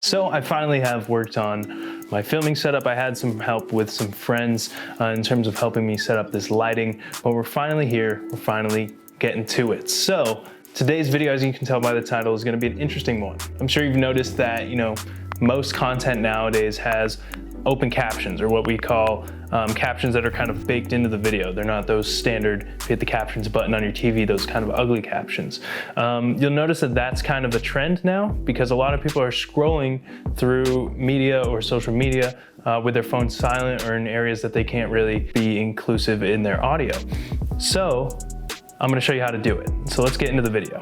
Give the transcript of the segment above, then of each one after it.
So I finally have worked on my filming setup. I had some help with some friends in terms of helping me set up this lighting, but we're finally here. We're finally getting to it. So today's video, as you can tell by the title, is going to be an interesting one. I'm sure you've noticed that, most content nowadays has open captions, or what we call captions that are kind of baked into the video. They're not those standard hit the captions button on your TV, those kind of ugly captions. You'll notice that that's kind of a trend now, because a lot of people are scrolling through media or social media with their phones silent or in areas that they can't really be inclusive in their audio. So I'm going to show you how to do it. So let's get into the video.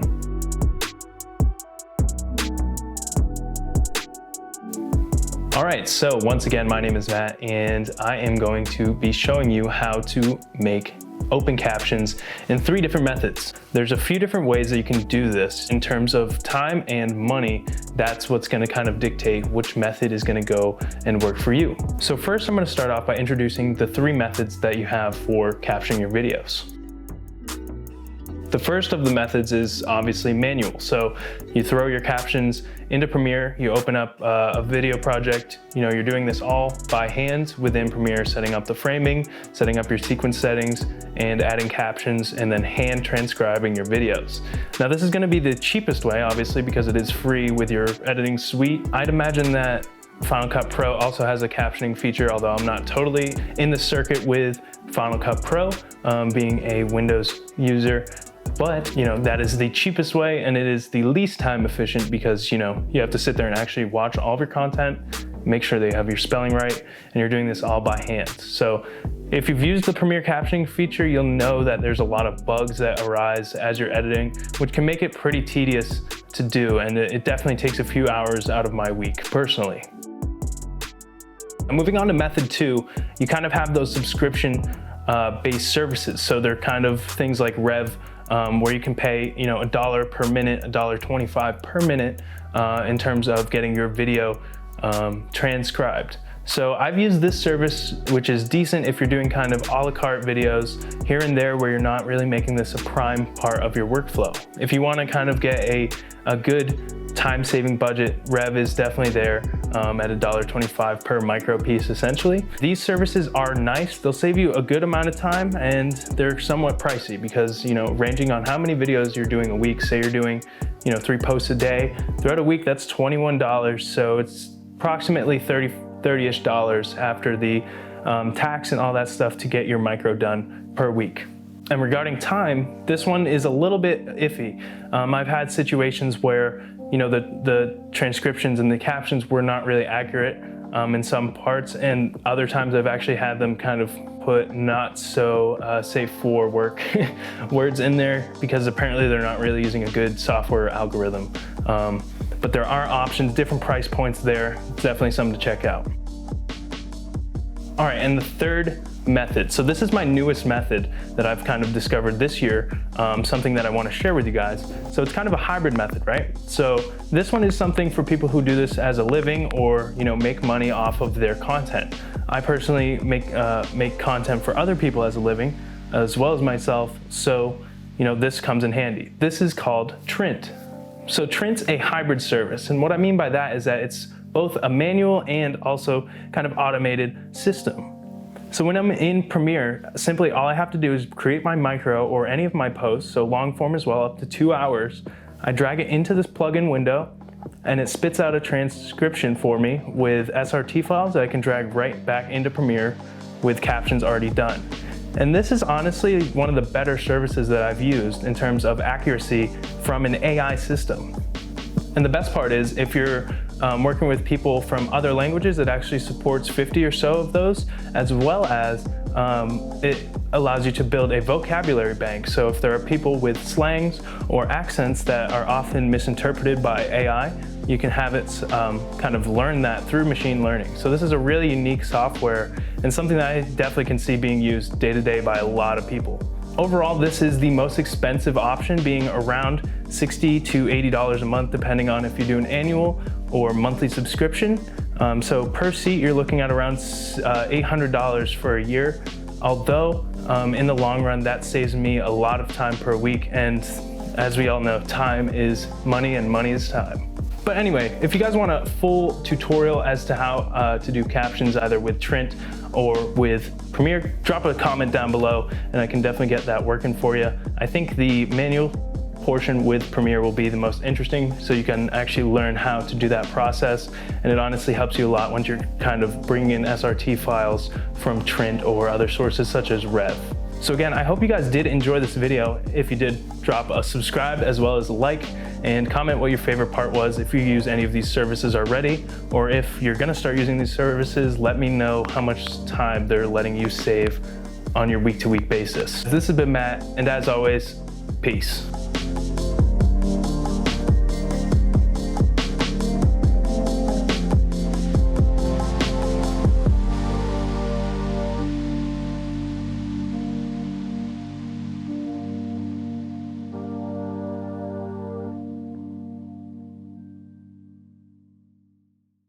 All right, so once again, my name is Matt, and I am going to be showing you how to make open captions in 3 different methods. There's a few different ways that you can do this. In terms of time and money, that's what's gonna kind of dictate which method is gonna go and work for you. So first, I'm gonna start off by introducing the 3 methods that you have for captioning your videos. The first of the methods is obviously manual. So you throw your captions into Premiere, you open up a video project, you're doing this all by hand within Premiere, setting up the framing, setting up your sequence settings, and adding captions, and then hand transcribing your videos. Now this is gonna be the cheapest way, obviously, because it is free with your editing suite. I'd imagine that Final Cut Pro also has a captioning feature, although I'm not totally in the circuit with Final Cut Pro, being a Windows user. But that is the cheapest way, and it is the least time efficient, because you have to sit there and actually watch all of your content, make sure they have your spelling right, and you're doing this all by hand. So if you've used the Premiere captioning feature, you'll know that there's a lot of bugs that arise as you're editing, which can make it pretty tedious to do, and it definitely takes a few hours out of my week personally. And moving on to method 2, you kind of have those subscription based services. So they're kind of things like Rev, where you can pay $1 per minute, $1.25 per minute in terms of getting your video transcribed. So I've used this service, which is decent if you're doing kind of a la carte videos here and there where you're not really making this a prime part of your workflow. If you want to kind of get a good time-saving budget, Rev is definitely there at $1.25 per micro piece, essentially. These services are nice. They'll save you a good amount of time, and they're somewhat pricey because, ranging on how many videos you're doing a week. Say you're doing, 3 posts a day. Throughout a week, that's $21. So it's approximately $30-ish after the tax and all that stuff to get your micro done per week. And regarding time, this one is a little bit iffy. I've had situations where the transcriptions and the captions were not really accurate in some parts, and other times I've actually had them kind of put not so safe for work words in there, because apparently they're not really using a good software algorithm. But there are options, different price points there. It's definitely something to check out. All right, and the third method. So this is my newest method that I've kind of discovered this year, something that I want to share with you guys. So it's kind of a hybrid method, right? So this one is something for people who do this as a living, or make money off of their content. I personally make content for other people as a living, as well as myself. So this comes in handy. This is called Trint. So Trint's a hybrid service, and what I mean by that is that it's both a manual and also kind of automated system. So when I'm in Premiere, simply all I have to do is create my micro or any of my posts, so long form as well, up to 2 hours. I drag it into this plugin window, and it spits out a transcription for me with SRT files that I can drag right back into Premiere with captions already done. And this is honestly one of the better services that I've used in terms of accuracy from an AI system. And the best part is, if you're working with people from other languages, it actually supports 50 or so of those, as well as it allows you to build a vocabulary bank. So if there are people with slangs or accents that are often misinterpreted by AI, you can have it kind of learn that through machine learning. So this is a really unique software, and something that I definitely can see being used day to day by a lot of people. Overall, this is the most expensive option, being around $60 to $80 a month, depending on if you do an annual or monthly subscription. So per seat, you're looking at around $800 for a year. Although in the long run, that saves me a lot of time per week. And as we all know, time is money, and money is time. But anyway, if you guys want a full tutorial as to how to do captions either with Trint or with Premiere, drop a comment down below and I can definitely get that working for you. I think the manual portion with Premiere will be the most interesting, so you can actually learn how to do that process, and it honestly helps you a lot once you're kind of bringing in SRT files from Trint or other sources such as Rev. So again, I hope you guys did enjoy this video. If you did, drop a subscribe as well as a like, and comment what your favorite part was if you use any of these services already, or if you're gonna start using these services, let me know how much time they're letting you save on your week-to-week basis. This has been Matt, and as always, peace.